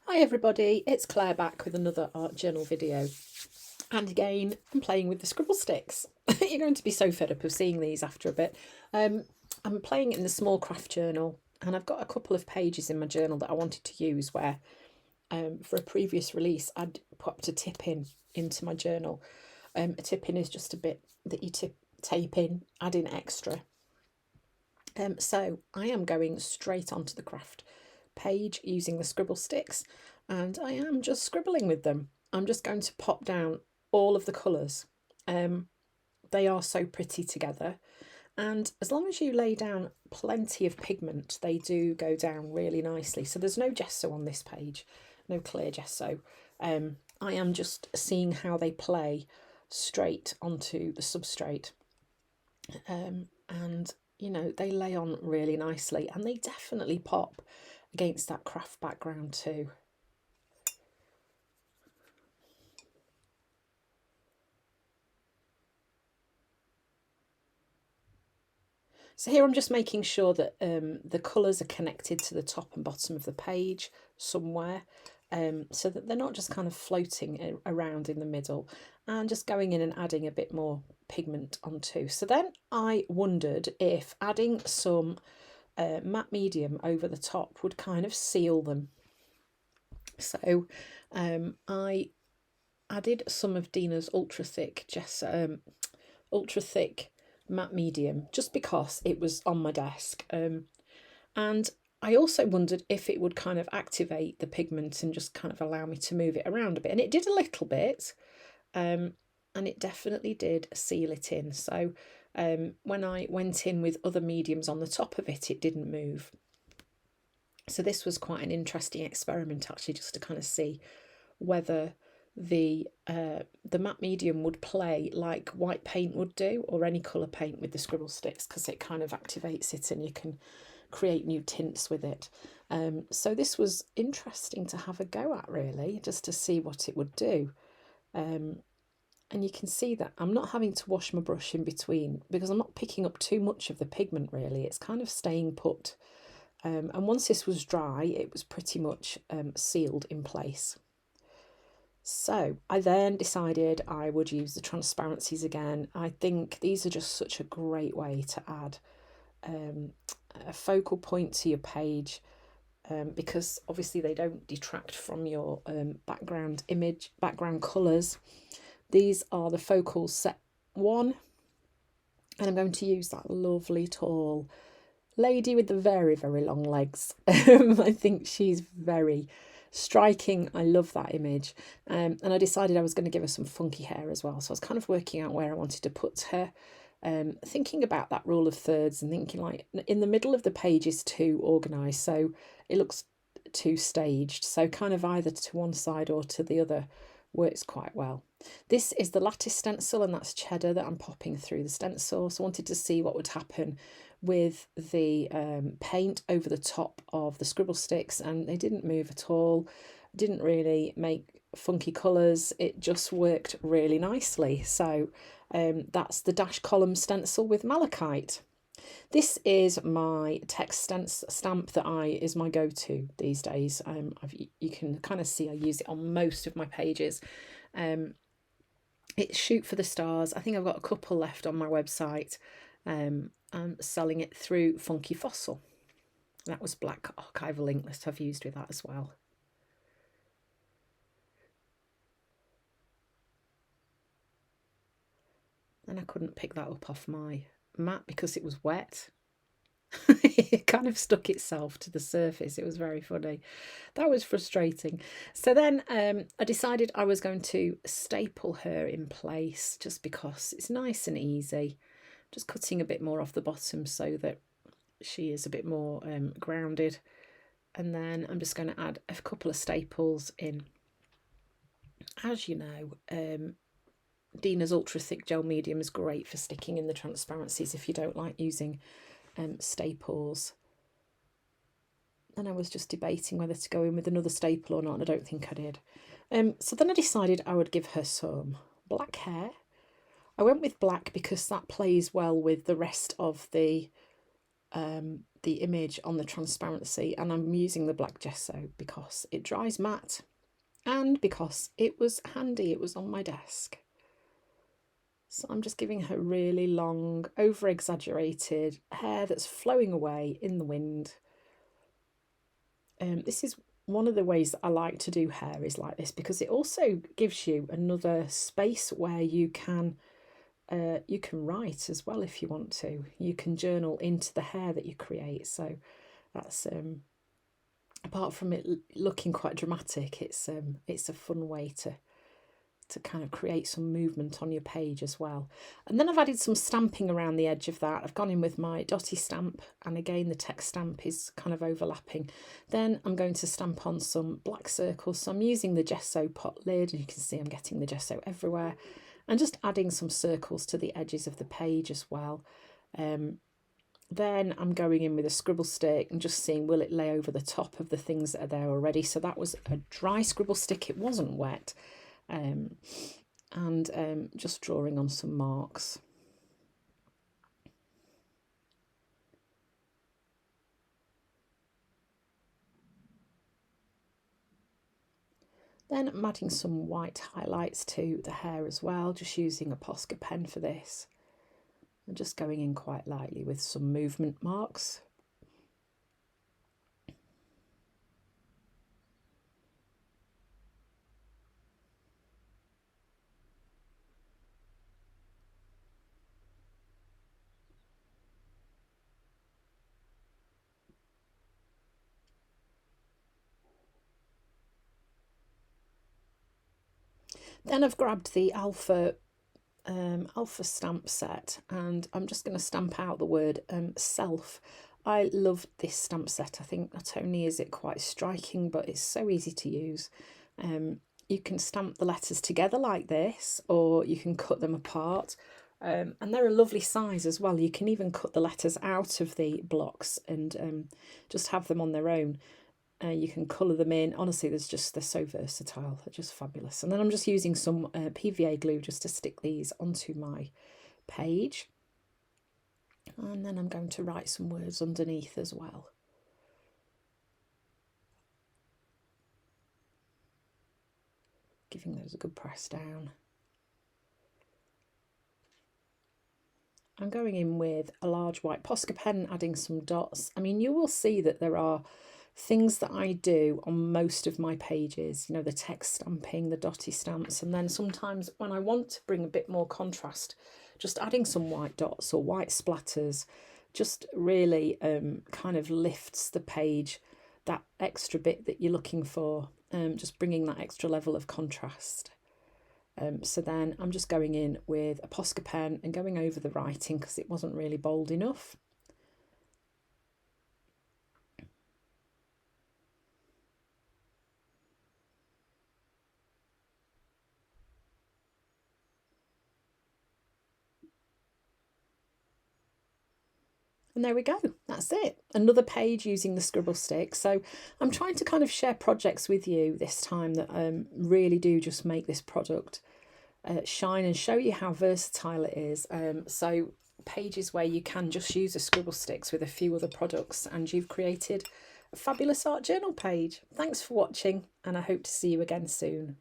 Hi everybody, it's Claire back with another art journal video. And again, I'm playing with the scribble sticks. You're going to be so fed up of seeing these after a bit. I'm playing in the small craft journal, and I've got a couple of pages in my journal that I wanted to use where for a previous release I'd popped a tip in into my journal. A tip in is just a bit that you tape in, add in extra. So I am going straight onto the craft page using the scribble sticks, and I am just scribbling with them. I'm just going to pop down all of the colours. They are so pretty together, and as long as you lay down plenty of pigment, they do go down really nicely. So there's no gesso on this page, no clear gesso. I am just seeing how they play straight onto the substrate, and you know, they lay on really nicely, and they definitely pop against that craft background too. So here I'm just making sure that the colours are connected to the top and bottom of the page somewhere, so that they're not just kind of floating around in the middle, and just going in and adding a bit more pigment onto. So then I wondered if adding some matte medium over the top would kind of seal them. So I added some of Dina's ultra thick matte medium just because it was on my desk, and I also wondered if it would kind of activate the pigment and just kind of allow me to move it around a bit, and it did a little bit, and it definitely did seal it in. So when I went in with other mediums on the top of it, it didn't move. So this was quite an interesting experiment actually, just to kind of see whether the matte medium would play like white paint would do, or any colour paint with the scribble sticks, because it kind of activates it and you can create new tints with it. So this was interesting to have a go at, really, just to see what it would do. And you can see that I'm not having to wash my brush in between, because I'm not picking up too much of the pigment really. It's kind of staying put. And once this was dry, it was pretty much sealed in place. So I then decided I would use the transparencies again. I think these are just such a great way to add a focal point to your page, because obviously they don't detract from your background colours. These are the focal set 1, and I'm going to use that lovely tall lady with the very, very long legs. I think she's very striking. I love that image. And I decided I was going to give her some funky hair as well. So I was kind of working out where I wanted to put her, thinking about that rule of thirds, and thinking like in the middle of the page is too organised, so it looks too staged. So kind of either to one side or to the other works quite well. This is the lattice stencil, and that's cheddar that I'm popping through the stencil. So I wanted to see what would happen with the paint over the top of the scribble sticks, and they didn't move at all. Didn't really make funky colours. It just worked really nicely. So that's the dash column stencil with malachite. This is my text stamp that is my go-to these days. You can kind of see I use it on most of my pages. It's Shoot for the Stars. I think I've got a couple left on my website. I'm selling it through Funky Fossil. That was black archival ink that I've used with that as well. And I couldn't pick that up off my mat because it was wet. It kind of stuck itself to the surface. It was very funny. That was frustrating. So then I decided I was going to staple her in place, just because it's nice and easy. Just cutting a bit more off the bottom so that she is a bit more grounded. And then I'm just going to add a couple of staples in. As you know, Dina's ultra thick gel medium is great for sticking in the transparencies if you don't like using staples. And I was just debating whether to go in with another staple or not, and I don't think I did. So then I decided I would give her some black hair. I went with black because that plays well with the rest of the the image on the transparency, and I'm using the black gesso because it dries matte and because it was handy, it was on my desk. So I'm just giving her really long, over-exaggerated hair that's flowing away in the wind. This is one of the ways that I like to do hair, is like this, because it also gives you another space where you can write as well if you want to. You can journal into the hair that you create. So that's apart from it looking quite dramatic, it's a fun way to kind of create some movement on your page as well. And then I've added some stamping around the edge of that. I've gone in with my dotty stamp, and again the text stamp is kind of overlapping. Then I'm going to stamp on some black circles. So I'm using the gesso pot lid, and you can see I'm getting the gesso everywhere, and just adding some circles to the edges of the page as well. Then I'm going in with a scribble stick and just seeing, will it lay over the top of the things that are there already. So that was a dry scribble stick, it wasn't wet. Just drawing on some marks. Then I'm adding some white highlights to the hair as well, just using a Posca pen for this, and just going in quite lightly with some movement marks. Then I've grabbed the Alpha stamp set, and I'm just going to stamp out the word self. I love this stamp set. I think not only is it quite striking, but it's so easy to use. You can stamp the letters together like this, or you can cut them apart. And they're a lovely size as well. You can even cut the letters out of the blocks and just have them on their own. You can colour them in. Honestly, they're so versatile. They're just fabulous. And then I'm just using some PVA glue just to stick these onto my page. And then I'm going to write some words underneath as well. Giving those a good press down. I'm going in with a large white Posca pen, adding some dots. I mean, you will see that there are things that I do on most of my pages, you know, the text stamping, the dotty stamps, and then sometimes when I want to bring a bit more contrast, just adding some white dots or white splatters just really kind of lifts the page, that extra bit that you're looking for, just bringing that extra level of contrast. So then I'm just going in with a Posca pen and going over the writing because it wasn't really bold enough. And there we go, that's it. Another page using the scribble stick. So I'm trying to kind of share projects with you this time that really do just make this product shine and show you how versatile it is. So pages where you can just use a scribble sticks with a few other products and you've created a fabulous art journal page. Thanks for watching, and I hope to see you again soon.